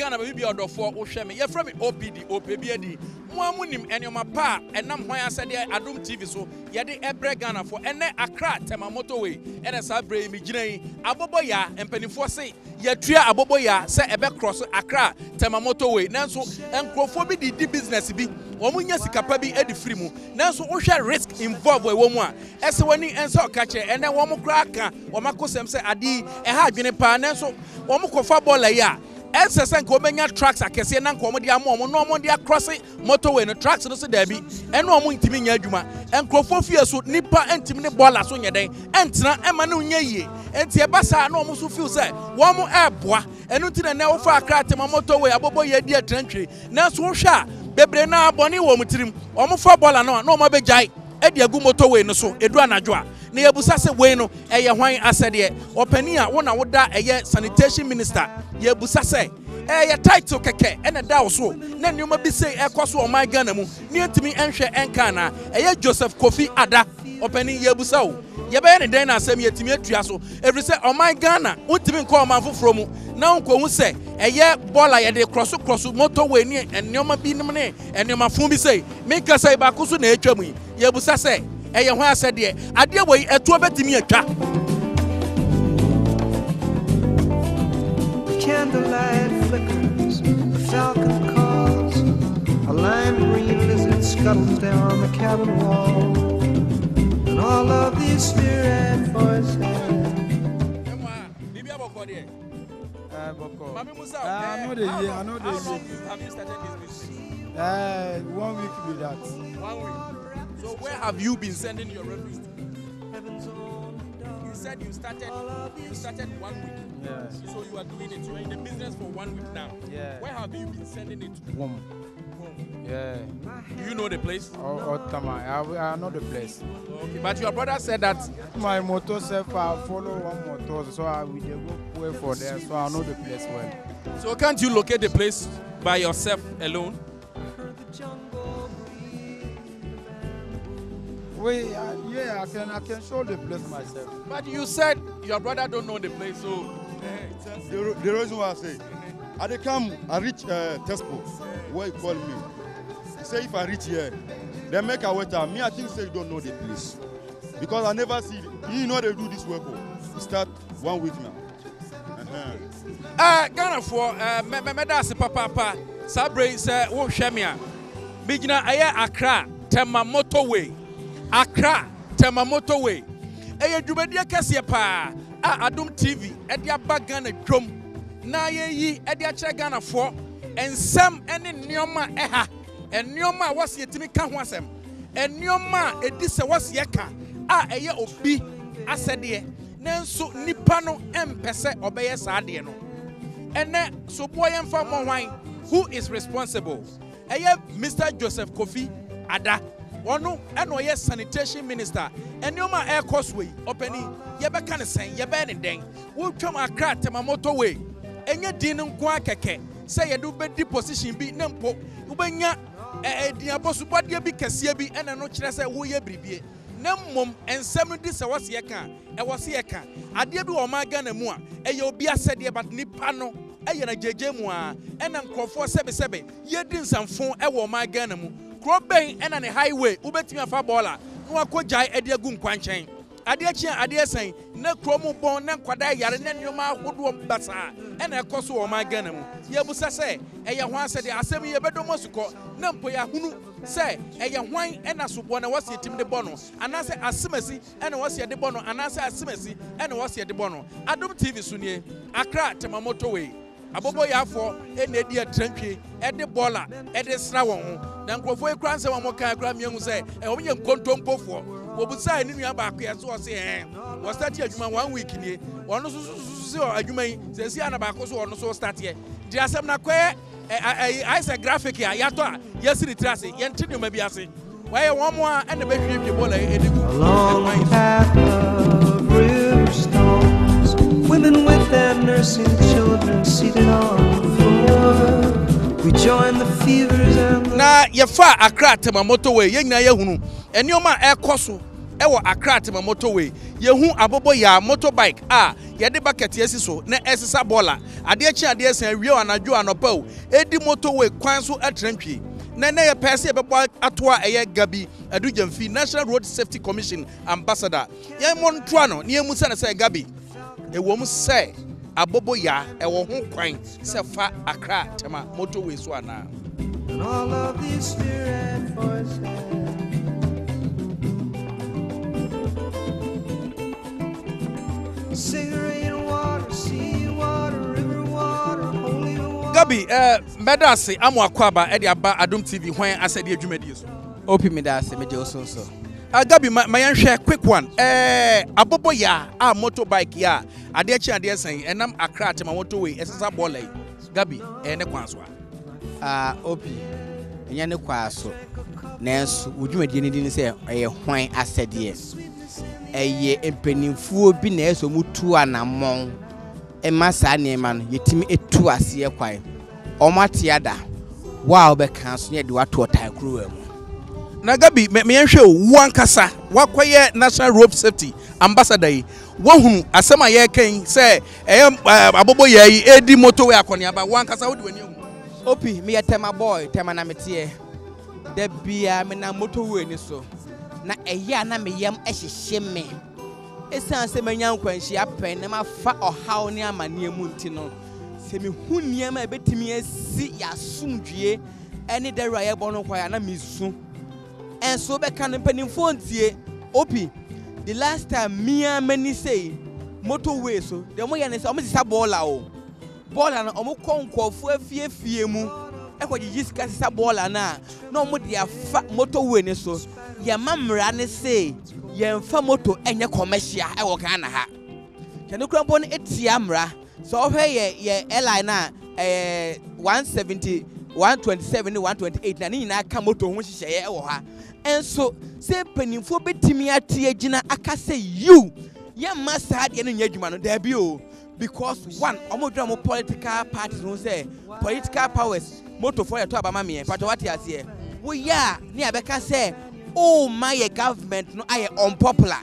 Ghana baby odofo wo hwe me ye from OPD OPBD mo amunim enoma pa enam hwan asede Adom TV so ye de ebre Ghana for ene Accra Tema Motorway ene sa bre mi ginan aboboya empanifo se ye tua aboboya se ebe cross Accra Tema Motorway nanso enkrofo bi di business bi wo munya sikapa bi edi free mu nanso wo hwe risk involve wo mu a ese wani enso okache ene wo mu kra aka wo makosem se adi ha adwene pa nanso wo mu kofa bola ya SSN ko benya trucks akese na nko mo dia mo no mo dia cross motorway no trucks no se dabi eno mo ntimi nya adwuma enkrofo fie so nipa entimi ne bola so nyeden entena ema ne nya yie enti e basa na mo so feel say wo mo eboa enu ti na wo fa Accra Tema Motorway abobo ye dia trantwe na so wo hwa bebre na abone wo mutirim wo mo fa bola no na mo begai e dia gu motorway no so edu anadwo a na yebusa se we no eye hwan asede opani a wo na woda eye sanitation minister yebusa se eye title keke ene da wo so na nneoma bi se ekoso o my Ghana mu ne ntimi enhwe enka na eye Joseph Kofi Ada opani yebusa wo yebe ne den na asem yetimi atua so every say o my Ghana untimi nko o man foforo mu na nko hu se eye bola ye de cross motorway ni nneoma bi nim ne nneoma fun bi se me ka sai ba kuso na etwa mu yebusa se eye ho asede ade wey etuo betimi atwa candlelight flickers, the falcon calls, a lime green lizard scuttles down the cabin wall, and all of these spirit voices. I know the have you started this business? 1 week with that. 1 week. So where have you been sending your revenues to? You said you started 1 week. Yes. So you are doing it. You are in the business for 1 week now. Yeah. Where have you been sending it to? Home. Yeah. Do you know the place? I know the place. Okay. But your brother said that My motor self, I follow one motor, so I will go wait for them, so I know the place well. So can't you locate the place by yourself alone? Yeah, I can show the place myself. But you said your brother don't know the place, so The reason why I say, I reach Tesco, where he called me. He say if I reach here, they make a waiter. Me, I think say you don't know the place. Because I never see, you know they do this work. We start 1 week now. Ghana for medasi papa sabre say wo hweme a bigina aye Accra Tema Motorway Accra Tema Motorway eye dwumadi akese pa Adom TV e dia ba Ghana dwom na ye yi e dia kire Ghana for ensem ene nneoma eha nneoma wase yetimi ka ho asem nneoma edi se wase yeka eye obi asede nanso nipa no empese obeye saade no ene so boy emfa mo hwan who is responsible Mr. Joseph Kofi Ada ono eno ye sanitation minister enioma air causeway openi ye be kan sen ye be ne den wo twam Accra Tema Motorway enye din nko akeke say ye do be di position bi ne mpo wo benya edian bosubode bi kase bi ene no kire say wo ye bribie na mmom ensem di se wose ye kan wose ye kan ade bi wo ma Ghana mu a eye obi asede but nipa no eye na jeje mu a ena nkrofo sebe ye di nsamfo wo ma Ghana mu kroben ena ne highway ubetimi afa bola no akogyae ade agu nkwanchen ade achi ade asan na kromu bon na nkwada yare na nyoma ahodo basa ena ekoso wo ma Ghana mu ye busa se eye ho asede asem ye bedomo suko na mpo ya hunu se eye hwan ena sobo na wase tim de bono anase asemasi ena wase de bono anase asemasi ena wase de bono Adom TV sunie Accra Tema Motorway abobo yafo ena edi atrantwe ede bola ede sra won ho na nkrofo ekran se won kan akra mienu se wo nye nkontompofo obusa ni nua ba akwa so se wo start adwuma 1 week nie wono so adwuma yi se si ana ba ko so wono so start ye di asem na kwe I say graphic ya yato a yesiri trase yente numa bi ase waye won mo a ena be hwehwe bola edigu Along path of river stones, women with their nursing children seated on the floor. We join the fevers and the na yefa Accra Tema Motorway ye nyina ye hunu enioma ekoso ewo Accra Tema Motorway ye hu abobo ya motorbike yɛde bucket yɛsi so na ɛsesa bɔɔla adeɛ kye adeɛ sɛn awie anadwo anɔpa o edi motorway kwan so atrantwie na yɛ pɛsɛ yɛbɛbɔ atoa ɛyɛ Gabi Adujamfi National Road Safety Commission ambassador yɛn montoa no ne yɛmu sɛ sɛ Gabi ɛwɔ mu sɛ abobo ya ɛwɔ ho kwan sɛ fa Accra tema motorway so ana. And all of these spirit voices cigarette water, sea water, river water, holy water. Gabi medase amo akwaba e de aba Adom TV hwan asede adwumadi so. Opi medase meje osonso. Gabi ma yanhwe quick one. Abobo ya a motorbike ya ade chi ade san enam Accra tema motorway esesa bola yi. Gabi ne kwan so a. Opi enya ne kwa so. Nanso odwumadi ne din se eye hwan asede eye empenimfuo bi na eso mutu anamon ema saa nema no yetimi etu ase kwan omatiada wa obeka so ye de wato otaikuru mu na Gabi me yanhwe wo ankasa wakoye National Road Safety ambassador yi wohunu asema ye kan se abobo yayi edi motorway akoniaba wo ankasa wo de wani hu. Opi me yetema boy tema na metie da bia me na motorway ni so na eya na meyam ehyehye me esan se manya nkwanhia pen na mafa ohaw ne amane mu nti no se me hu niam ebetimi asi yasumdwie ene da raye bono kwa na misu enso be kan mpanimfo ntie. Opi the last time me many say motorway so dem ye ne say omo sisa bola na omo konkofo afie mu ekwaji sika sisa bola na omo de afa motorway ne so ye mamra ne say ye mfa moto enye commercial e wo Ghana ha kene krampo ne etia mra so hwe ye airline na 170 127 128 na nyina aka moto ho hyehyeye e wo ha enso se penimfo betimi atie gina aka say you ye massa de no nyadwuma no da bi o because one omodwa mo political parties no say political powers moto for to abama me pato what ase wo ya ne abeka say oh my government no aye unpopular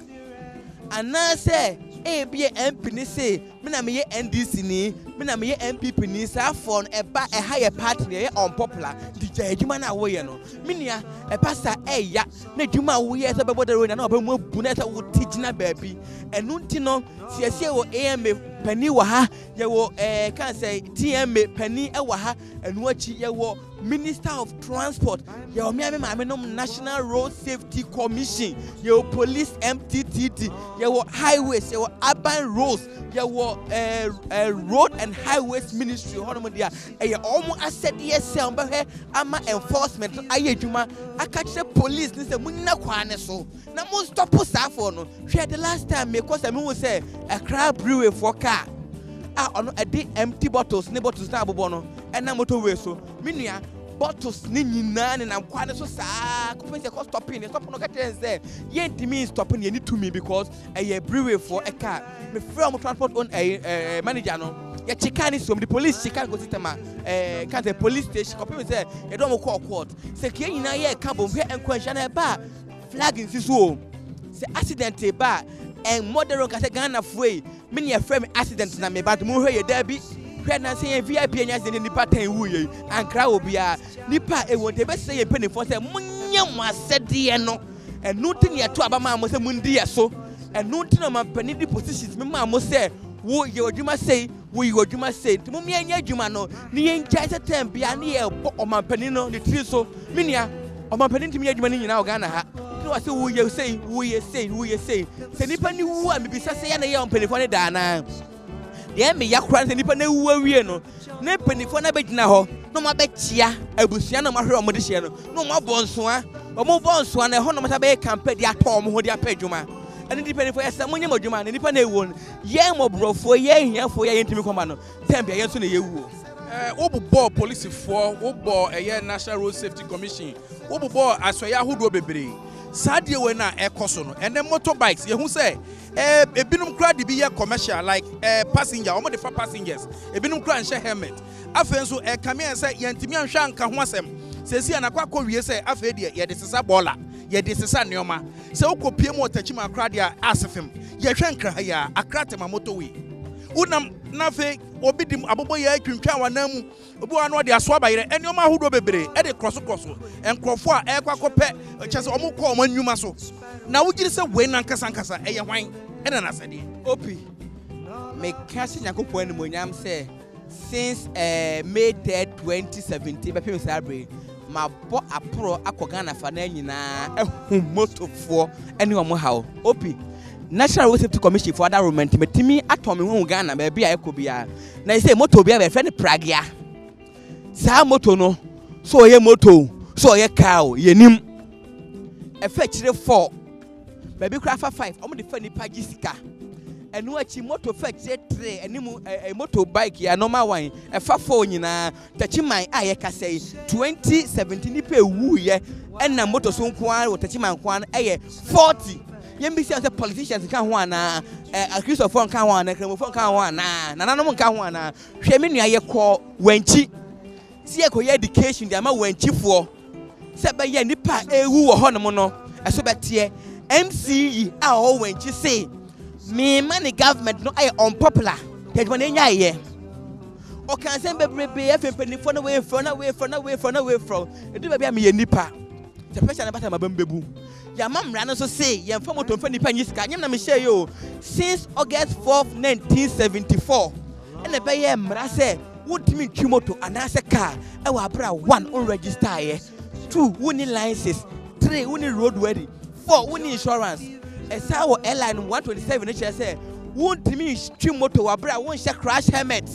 ana say be MP ni say me na me NDC ni me na me MPP ni sa for eba a higher party ni unpopular di adwuma na wo ye no me nia e pasa ya na adwuma wo ye say bebo de ro na oba mu abu na say wo tigina baabi enu nti no siesie wo AMA pani wa ha ye wo kan say TMA pani e wa ha enu achi ye wo Minister of Transport ye o me no National Road Safety Commission ye o Police MTTD ye wo highways ye wo urban roads ye wo Road and Highways Ministry hono dia ye omo asede ye se on be ama enforcement aye adwuma aka kire police ni se munna kwane so na mo stop safo no hwe the last time me cause me wo say Accra Brewery for car ono ade empty bottles na abobo no na motorway so menua bottles ni nyina ne na kwane so saa ko pense ko stop no ka tell say ye ntimi stop ne ni to me because a brewery for a car me from transport on manager no ye chika ni so the police chika go sistema kan the police station ko pense say ye do mo call court say ke nyina ye ka bom he enkwanhia na ba flag nsi so say accident ba en modern ka say Ghana free me ne frame accident na me bad mo hwe ye da bi hwe na say VIP anya say nipa 10 wu ye ankra obia nipa e won te be say ye penifo say munya mo asede no enu tin ye to abama mo say mundi ye so enu tin ma pani di positions me ma mo say wo ye odwuma say wo ye odwuma say nti mo me anya adwuma no ne ye nkai say tem bia ne ye bo o ma pani no ne tri so me nia o ma pani ntimi adwuma ni nyina o Ghana ha no say wo ye say se nipa ni wu a me bisa say ya na ye on penifo ne da na de me yakura se nipa na wu awie no na penifo na begina ho no ma be chia abusua na ma hwe o mo de hye no ma bonsoa o mo bonsoa na ho no ma ta be campaign de ato mo ho de apadwuma ene di penifo ya sa munye modwuma na nipa na ewo ye mo brofo ye hiafo ye ntimi koma no tempia ye so na ye wu wo bo police for wo bo National Road Safety Commission wo bo asoya hodo bebre sadie we na ekoso no ene motorbikes ye hu say ebinum kra de bi ye commercial like passenger omo de fa passengers ebinum kra nche helmet afen so kame say yentimi anhwa anka ho asem sesi anakwa wie say afa de ye de sesa bola ye de sesa neoma se ukopie mo otachima kra de asefem ye hwe nkra ya Accra tema motorway unam nafe obi dim abobo ya twintwa wanamu obi wa no de aso abayere enioma ahodo bebre e de kroso enkrofo a ekwakope chese omukọ omanyuma so na wugiri se we nankasa eye hwan ena nasade opi me kasi nyakopo animonyam say since May 3rd 2017 be pem sabre ma bo apro akogana fa na nyina ehun motofo ene omo hawo opi National Road Safety Commission for other room metimi atomi hu Ghana ba bia ekobia na say moto bia be friend pragia sa moto no so ye moto so ye car yenim efa chire 4 ba bi kra fa 5 omo de fa ni pagi sika enu achi moto fa chire 3 enimu moto bike ya normal one efa 4 nyina tachiman a ye kasei 2017 ni pe wu ye enna moto so nko an wo tachiman nko an eye 40 yembi say politicians kan ho ana Christopher kan ho ana Kremofo kan ho ana nananom kan ho ana hwe me nua ye kọ wanchi si ye kọ education de ama wanchifo se be ye nipa ewu wo honom no eso betie MCE a ho wanchi say me money government no ay unpopular tejman enya ye o kan se bebrebe afempanifo na we from edu be bia me ye nipa te pesa na bata mabambebu ya mamra no so say ye mfa moto mfa nipa nyisika nyem na me share yo since August 4th 1974 ene be ye mra say wotimi ntwi moto anase car e wa bra 1 on register ye 2 woni license 3 woni road worthy 4 woni insurance esa wo airline 127 ne say wotimi ntwi moto wa bra won share crash helmet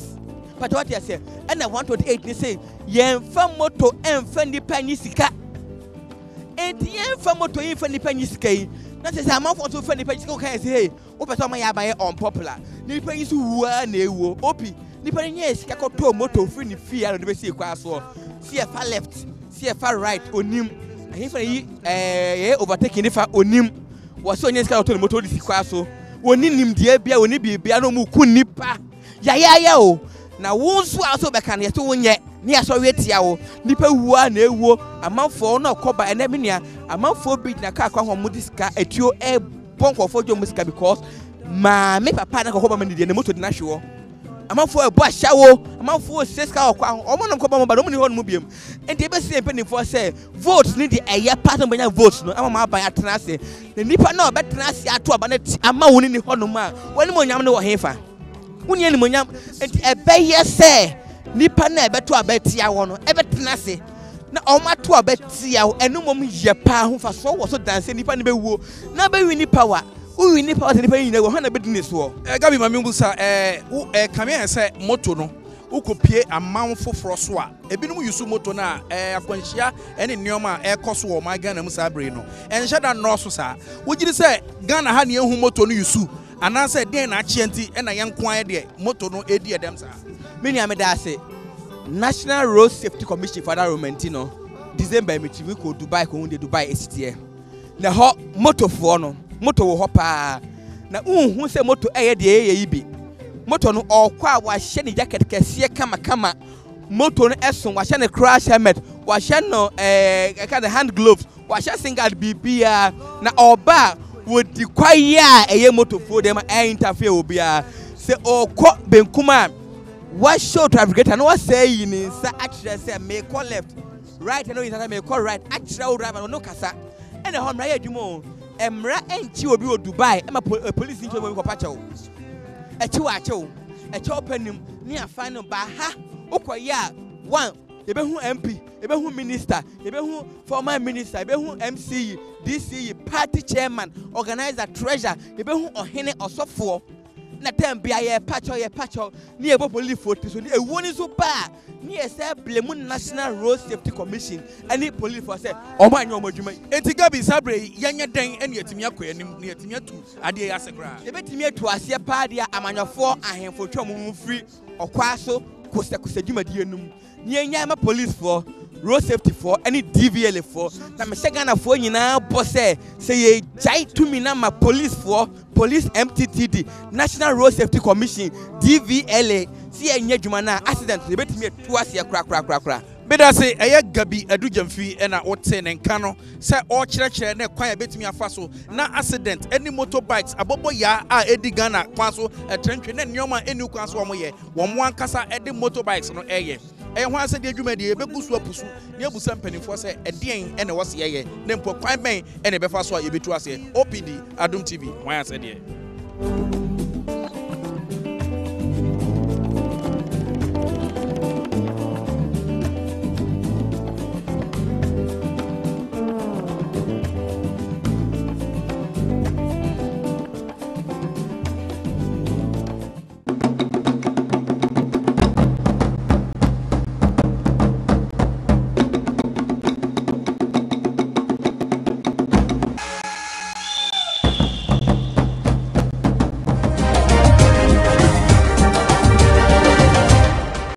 but what you say ene 128 ne say ye mfa moto emfa nipa nyisika enti ye mfa moto ye mfa nipa nyisika yi na say amafo so mfa nipa nyisika kan say hey wo pese o ma ya ban unpopular nipa nyisu wuwa na ewo opi nipa nye sika koto moto free ni fee ya no be see kwa so see far left see far right onim ahimfa yi ye overtaking ni fa onim wo so nye sika koto moto di kwa so woni nim de bia woni bibia no mu ku nipa ya o na wonso aso be kan ye to wonye ni aso wetia wo nipa wuwa na ewo amanfo na koba ene menua amanfo bi na ka kwa homo disika etuo e bonkofo jo musika because ma me papa na koba mani de na moto di na hwewo amanfo e bo ahyawo amanfo seska okwa omo no koba mo ba no mu ni ho no mu biem enti e be se penifo say vote ni de eya part no banya vote no ama ma ban atena ase na nipa na obetena ase ato aba na ama woni ni ho no ma woni mo nyam ne wo hefa woni ani mo nyam enti e be ye say nipa na ebeto abetia wo no ebetena ase na omato abetia wo enumom ye pa ho fa so wo so dance nipa ne bewuo na be wi nipa wa wi nipa wa nipa yin na wo na bedini so gabi mami mbusa kame say moto no ukopie amanfo foro so a ebinum yusu moto na akwanhia ene nneoma ekoso wo ma Ghana mu sabre no enhye da no so sa wogiri say Ghana ha ne ehu moto no yusu anase den na achienti ena yenko an de moto no edi edem sa mini ameda ase National Road Safety Commission for that Romentino December mitimi ko Dubai ko hunde Dubai esitie na ho moto fo no moto wo ho pa na unhu se moto eye de eye yibi moto no okwa wa hye ne jacket kese kama moto no eson wa hye ne crash helmet wa hye no kind of hand gloves wa hye single bibia na oba wo di kwaya eye moto fo dem interfere obia se okọ benkuma what show traffic no what say in sa actually say may call left right no is may call right actually driver no kasa and the home right adwumo emra enchi obi o Dubai e ma police ncho mo ko pacho echi wa acho echi openim ni afan no ba ha ukoya one ebehu MP ebehu minister ebehu former minister ebehu MCE DCE party chairman organizer treasurer ebehu ohene osofo na tembia ye pacho ni ebo police force so ni ewoni so ba ni ese blame National Road Safety Commission ani police force say o ma anya o madwuma enti gabi sabre yanye den ene yatimi akoyanim ni yatimi atu ade ya sekra e betimi atu ase pa ade amanyofo ahemfo twam mu free okwa so kosa dwumadi enum ni enya ma police for road safety for any DVL for na me Ghana for nyina bo say ye jai to me na ma police for police MTTD National Road Safety Commission DVL see enya dwuma na accident e betimi atu ase kra Beda say eye Gabi Adu Jamfi ena wote ne nka no se o kyerɛkyerɛ ne kwan betumi afa so na accident any motorbikes abobo ya a edi Ghana kwan so trentwe ne nneoma eni kwan so omo ye wo mo ankasa edi motorbikes no eye ho ase de adwuma de ebegu so apusu ne abusa mpanimfo se edien ene wo se ye ne mpo kwan bɛn ene befa so a yebetu ase OPD Adom TV ho ase de